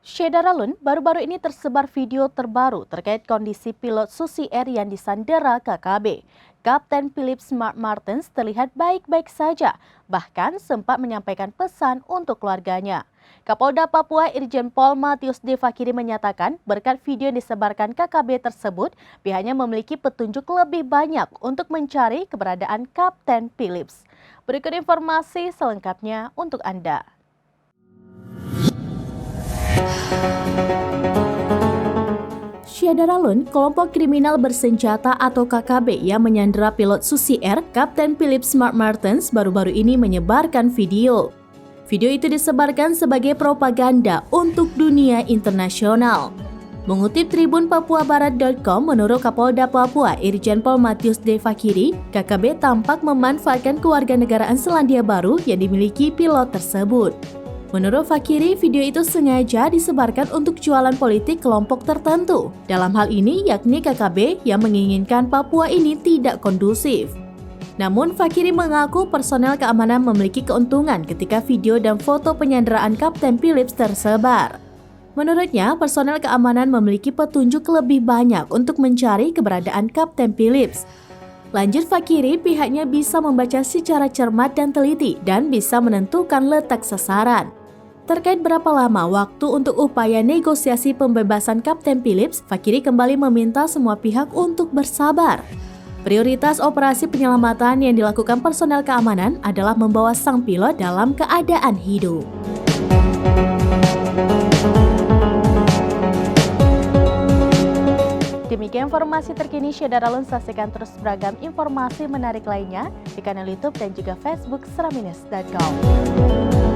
Syedaralun, baru-baru ini tersebar video terbaru terkait kondisi pilot Susi Air yang disandera KKB. Kapten Philip Smart Martens terlihat baik-baik saja, bahkan sempat menyampaikan pesan untuk keluarganya. Kapolda Papua Irjen Pol Matius D. Fakiri menyatakan berkat video yang disebarkan KKB tersebut, pihaknya memiliki petunjuk lebih banyak untuk mencari keberadaan Kapten Philips. Berikut informasi selengkapnya untuk Anda. Syedaralun, kelompok kriminal bersenjata atau KKB yang menyandera pilot Susi Air, Kapten Philip Smart Martens baru-baru ini menyebarkan video. Video itu disebarkan sebagai propaganda untuk dunia internasional. Mengutip Tribun PapuaBarat.com, menurut Kapolda Papua Irjen Pol Matius D. Fakiri, KKB tampak memanfaatkan kewarganegaraan Selandia Baru yang dimiliki pilot tersebut. Menurut Fakiri, video itu sengaja disebarkan untuk jualan politik kelompok tertentu. Dalam hal ini, yakni KKB yang menginginkan Papua ini tidak kondusif. Namun, Fakiri mengaku personel keamanan memiliki keuntungan ketika video dan foto penyanderaan Kapten Philips tersebar. Menurutnya, personel keamanan memiliki petunjuk lebih banyak untuk mencari keberadaan Kapten Philips. Lanjut Fakiri, pihaknya bisa membaca secara cermat dan teliti dan bisa menentukan letak sasaran. Terkait berapa lama waktu untuk upaya negosiasi pembebasan Kapten Philips, Fakiri kembali meminta semua pihak untuk bersabar. Prioritas operasi penyelamatan yang dilakukan personel keamanan adalah membawa sang pilot dalam keadaan hidup. Demikian informasi terkini Syedaralun, saksikan terus beragam informasi menarik lainnya di kanal YouTube dan juga Facebook seramines.com.